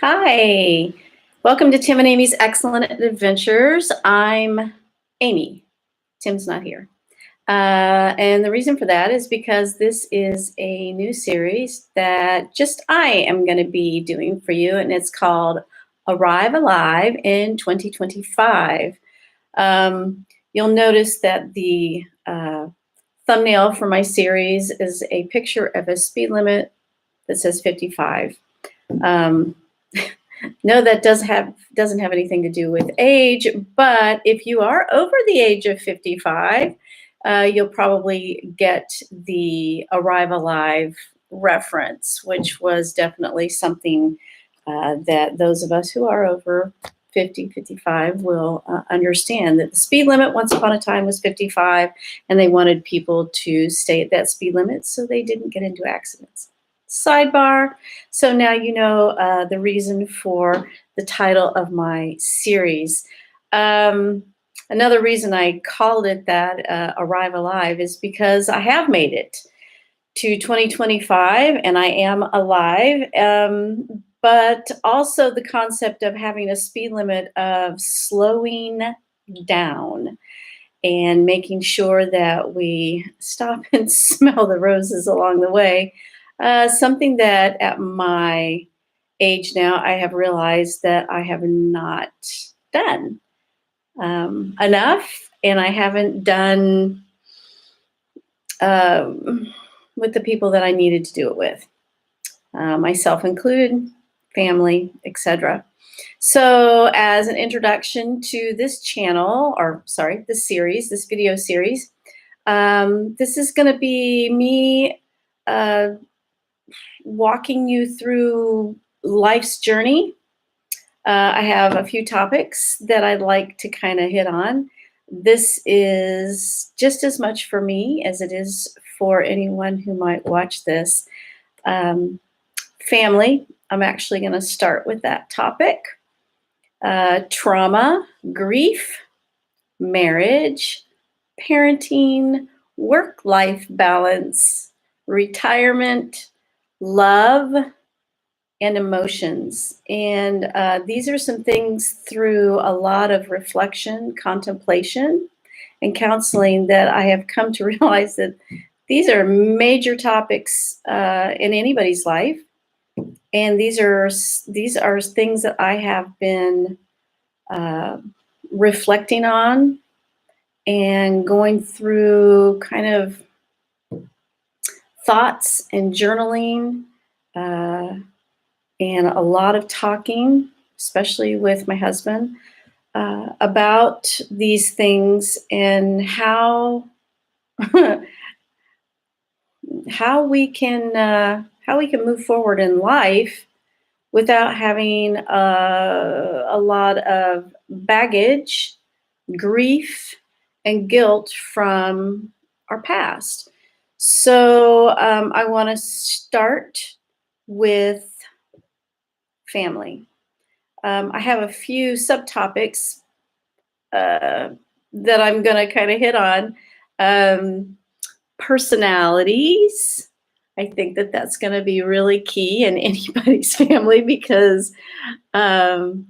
Hi, welcome to Tim and Amy's Excellent Adventures. I'm Amy. Tim's not here. And the reason for that is because this is a new series that just I am going to be doing for you, and it's called Arrive Alive in 2025. You'll notice that the thumbnail for my series is a picture of a speed limit that says 55. Um, No, that doesn't have anything to do with age, but if you are over the age of 55, you'll probably get the Arrive Alive reference, which was definitely something that those of us who are over 50, 55 will understand that the speed limit once upon a time was 55, and they wanted people to stay at that speed limit so they didn't get into accidents. Sidebar. So now you know the reason for the title of my series. Another reason I called it that, Arrive Alive, is because I have made it to 2025 and I am alive. But also the concept of having a speed limit of slowing down and making sure that we stop and smell the roses along the way. Something that at my age now, I have realized that I have not done enough, and I haven't done with the people that I needed to do it with, myself included, family, etc. So, as an introduction to this channel, or sorry, this series, this video series, this is going to be me walking you through life's journey. I have a few topics that I'd like to kind of hit on. This is just as much for me as it is for anyone who might watch this. Family, I'm actually going to start with that topic. Trauma, grief, marriage, parenting, work-life balance, retirement, love, and emotions. And these are some things through a lot of reflection, contemplation, and counseling that I have come to realize that these are major topics in anybody's life. And these are things that I have been reflecting on and going through kind of thoughts and journaling, and a lot of talking, especially with my husband, about these things and how how we can move forward in life without having a lot of baggage, grief, and guilt from our past. So I want to start with family. I have a few subtopics that I'm going to kind of hit on. Personalities. I think that that's going to be really key in anybody's family because thank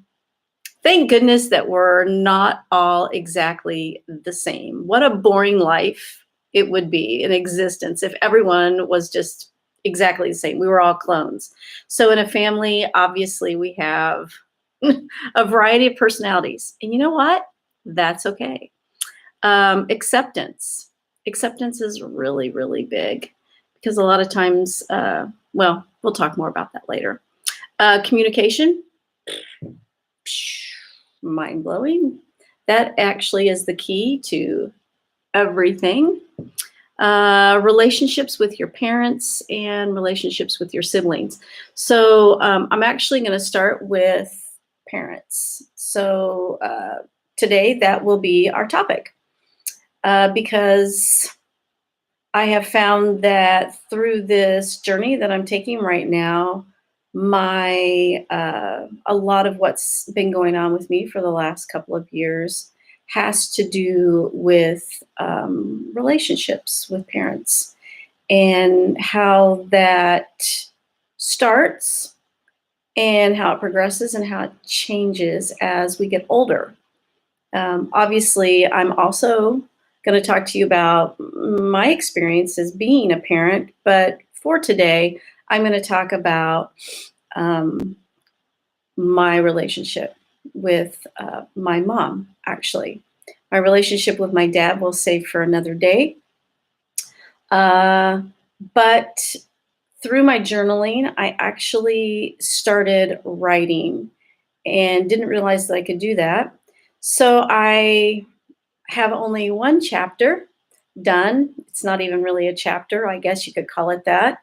goodness that we're not all exactly the same. What a boring life it would be in existence if everyone was just exactly the same. We were all clones. So in a family, obviously we have a variety of personalities. And you know what? That's okay. Acceptance. Acceptance is really, really big because a lot of times, well, we'll talk more about that later. Communication, mind-blowing. That actually is the key to everything. Relationships with your parents and relationships with your siblings. So I'm actually going to start with parents. So today that will be our topic because I have found that through this journey that I'm taking right now, my a lot of what's been going on with me for the last couple of years has to do with relationships with parents and how that starts and how it progresses and how it changes as we get older. Obviously, I'm also going to talk to you about my experience as being a parent, but for today, I'm going to talk about um, my relationship with my mom, actually. My relationship with my dad we'll save for another day. But through my journaling, I actually started writing and didn't realize that I could do that. So I have only one chapter done. It's not even really a chapter, I guess you could call it that.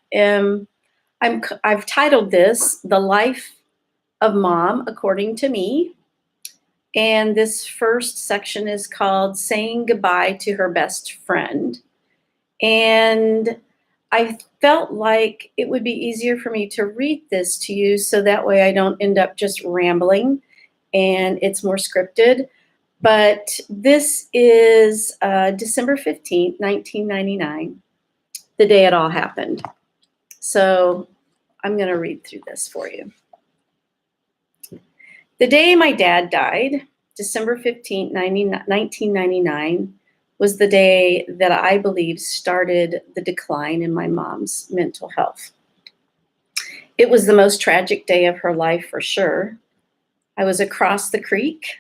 I've titled this "The Life of Mom According to Me," and this first section is called "Saying Goodbye to Her Best Friend." And I felt like it would be easier for me to read this to you so that way I don't end up just rambling and it's more scripted. But this is December 15th, 1999, the day it all happened. So I'm going to read through this for you. The day my dad died, December 15th, 1999, was the day that I believe started the decline in my mom's mental health. It was the most tragic day of her life for sure. I was across the creek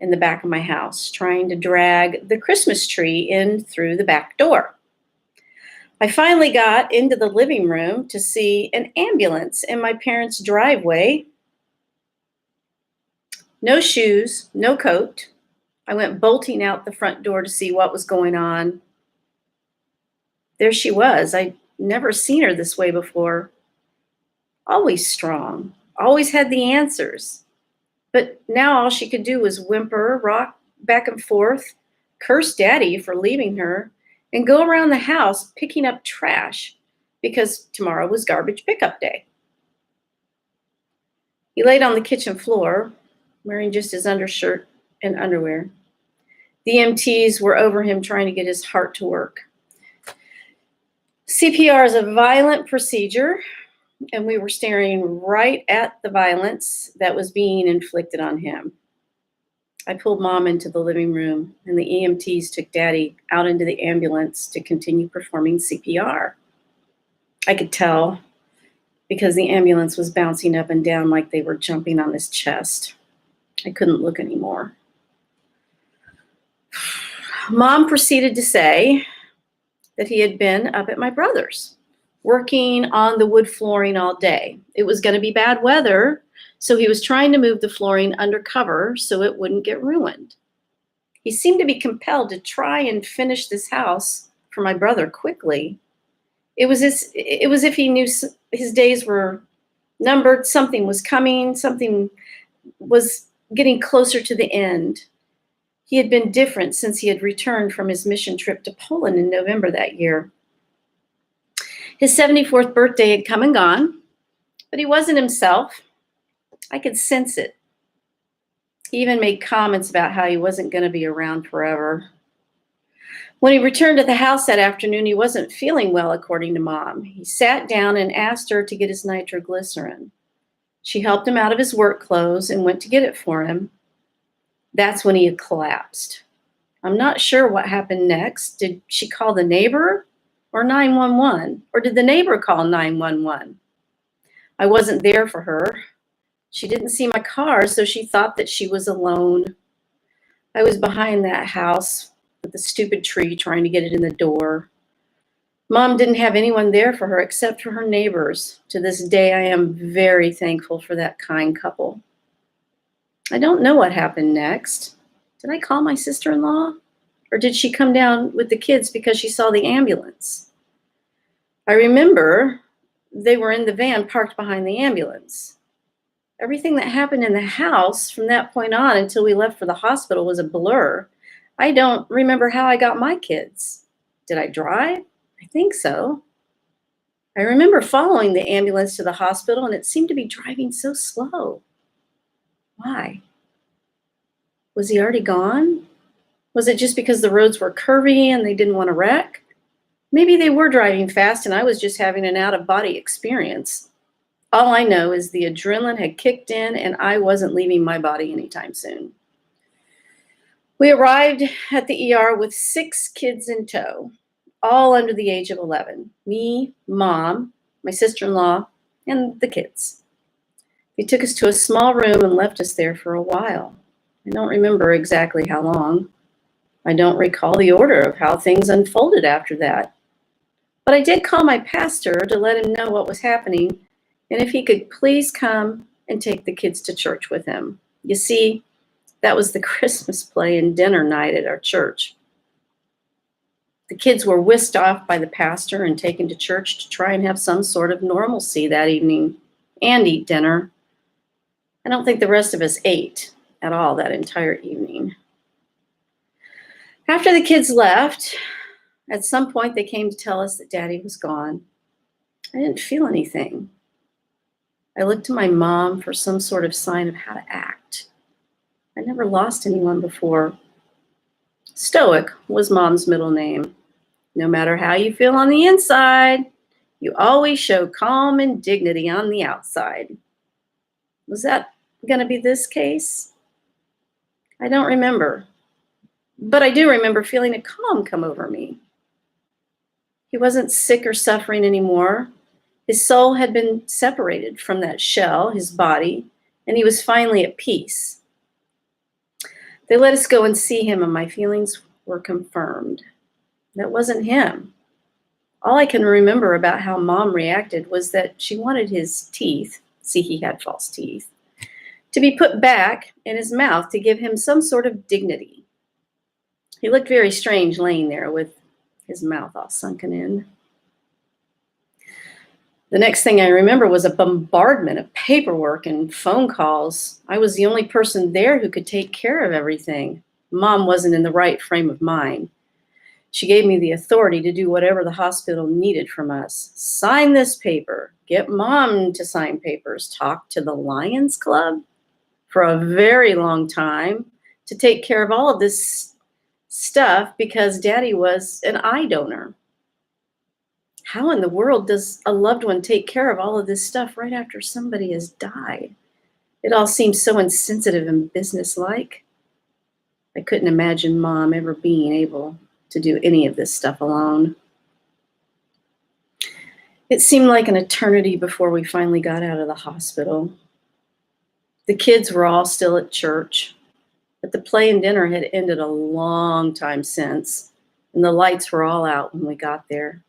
in the back of my house trying to drag the Christmas tree in through the back door. I finally got into the living room to see an ambulance in my parents' driveway. No shoes, no coat. I went bolting out the front door to see what was going on. There she was. I'd never seen her this way before. Always strong, always had the answers. But now all she could do was whimper, rock back and forth, curse Daddy for leaving her, and go around the house picking up trash because tomorrow was garbage pickup day. He laid on the kitchen floor, wearing just his undershirt and underwear. The EMTs were over him trying to get his heart to work. CPR is a violent procedure, and we were staring right at the violence that was being inflicted on him. I pulled Mom into the living room, and the EMTs took Daddy out into the ambulance to continue performing CPR. I could tell because the ambulance was bouncing up and down like they were jumping on his chest. I couldn't look anymore. Mom proceeded to say that he had been up at my brother's, working on the wood flooring all day. It was going to be bad weather, so he was trying to move the flooring under cover so it wouldn't get ruined. He seemed to be compelled to try and finish this house for my brother quickly. It was as if he knew his days were numbered, something was coming, something was getting closer to the end. He had been different since he had returned from his mission trip to Poland in November that year. His 74th birthday had come and gone, but he wasn't himself. I could sense it. He even made comments about how he wasn't going to be around forever. When he returned to the house that afternoon, he wasn't feeling well, according to Mom. He sat down and asked her to get his nitroglycerin. She helped him out of his work clothes and went to get it for him. That's when he had collapsed. I'm not sure what happened next. Did she call the neighbor or 911? Or did the neighbor call 911? I wasn't there for her. She didn't see my car, so she thought that she was alone. I was behind that house with the stupid tree trying to get it in the door. Mom didn't have anyone there for her except for her neighbors. To this day, I am very thankful for that kind couple. I don't know what happened next. Did I call my sister-in-law? Or did she come down with the kids because she saw the ambulance? I remember they were in the van parked behind the ambulance. Everything that happened in the house from that point on until we left for the hospital was a blur. I don't remember how I got my kids. Did I drive? I think so. I remember following the ambulance to the hospital, and it seemed to be driving so slow. Why? Was he already gone? Was it just because the roads were curvy and they didn't want to wreck? Maybe they were driving fast and I was just having an out-of-body experience. All I know is the adrenaline had kicked in and I wasn't leaving my body anytime soon. We arrived at the ER with 6 kids in tow, all under the age of 11. Me, mom, my sister-in-law, and the kids. They took us to a small room and left us there for a while. I don't remember exactly how long. I don't recall the order of how things unfolded after that. But I did call my pastor to let him know what was happening and if he could please come and take the kids to church with him. You see, that was the Christmas play and dinner night at our church. The kids were whisked off by the pastor and taken to church to try and have some sort of normalcy that evening and eat dinner. I don't think the rest of us ate at all that entire evening. After the kids left, at some point they came to tell us that Daddy was gone. I didn't feel anything. I looked to my mom for some sort of sign of how to act. I never lost anyone before. Stoic was Mom's middle name. No matter how you feel on the inside, you always show calm and dignity on the outside. Was that going to be this case? I don't remember. But I do remember feeling a calm come over me. He wasn't sick or suffering anymore. His soul had been separated from that shell, his body, and he was finally at peace. They let us go and see him, and my feelings were confirmed. That wasn't him. All I can remember about how Mom reacted was that she wanted his teeth, see, he had false teeth, to be put back in his mouth to give him some sort of dignity. He looked very strange laying there with his mouth all sunken in. The next thing I remember was a bombardment of paperwork and phone calls. I was the only person there who could take care of everything. Mom wasn't in the right frame of mind. She gave me the authority to do whatever the hospital needed from us. Sign this paper, get Mom to sign papers, talk to the Lions Club for a very long time to take care of all of this stuff because Daddy was an eye donor. How in the world does a loved one take care of all of this stuff right after somebody has died? It all seems so insensitive and businesslike. I couldn't imagine Mom ever being able to do any of this stuff alone. It seemed like an eternity before we finally got out of the hospital. The kids were all still at church, but the play and dinner had ended a long time since, and the lights were all out when we got there.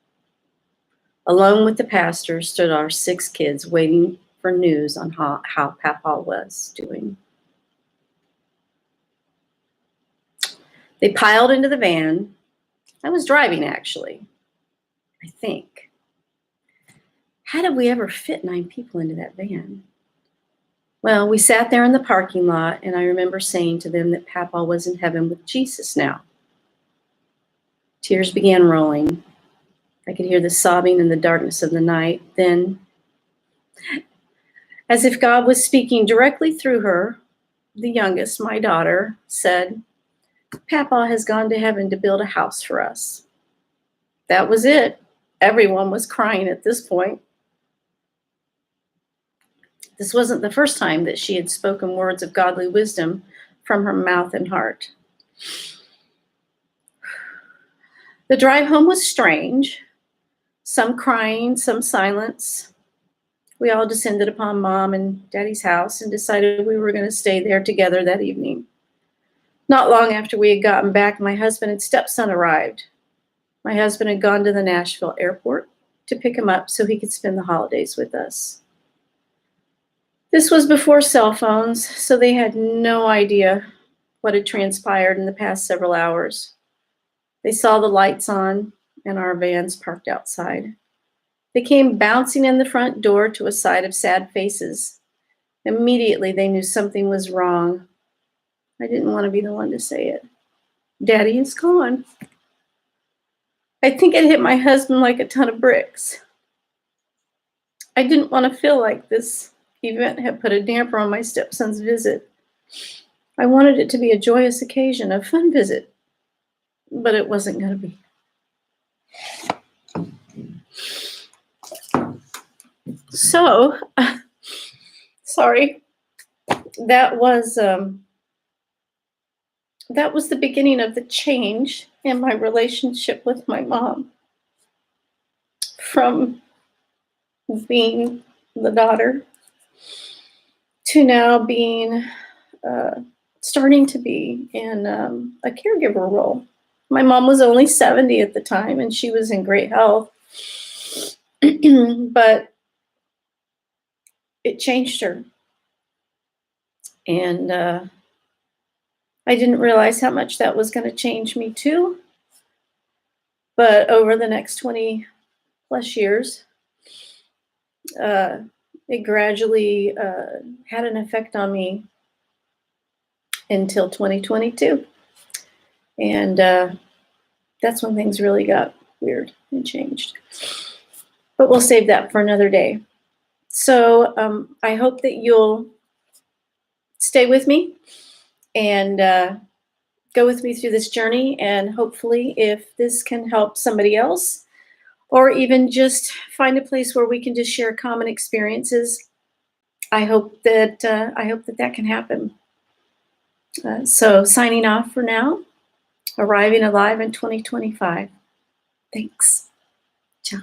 Alone with the pastor stood our 6 kids waiting for news on how Papa was doing. They piled into the van. I was driving, actually, I think. How did we ever fit 9 people into that van? Well, we sat there in the parking lot, and I remember saying to them that Papa was in heaven with Jesus now. Tears began rolling. I could hear the sobbing in the darkness of the night. Then, as if God was speaking directly through her, the youngest, my daughter, said, "Papa has gone to heaven to build a house for us." That was it. Everyone was crying at this point. This wasn't the first time that she had spoken words of godly wisdom from her mouth and heart. The drive home was strange. Some crying, some silence. We all descended upon Mom and Daddy's house and decided we were going to stay there together that evening. Not long after we had gotten back, my husband and stepson arrived. My husband had gone to the Nashville airport to pick him up so he could spend the holidays with us. This was before cell phones, so they had no idea what had transpired in the past several hours. They saw the lights on and our vans parked outside. They came bouncing in the front door to a side of sad faces. Immediately, they knew something was wrong. I didn't want to be the one to say it. Daddy is gone. I think it hit my husband like a ton of bricks. I didn't want to feel like this event had put a damper on my stepson's visit. I wanted it to be a joyous occasion, a fun visit, but it wasn't going to be. So, sorry, that was the beginning of the change in my relationship with my mom, from being the daughter to now being uh, starting to be in a caregiver role. My mom was only 70 at the time, and she was in great health, but it changed her. And I didn't realize how much that was going to change me too. But over the next 20 plus years, uh, it gradually had an effect on me until 2022. And that's when things really got weird and changed. But we'll save that for another day. So I hope that you'll stay with me and go with me through this journey. And hopefully, if this can help somebody else, or even just find a place where we can just share common experiences, I hope that that can happen. So signing off for now. Arriving alive in 2025. Thanks. Ciao.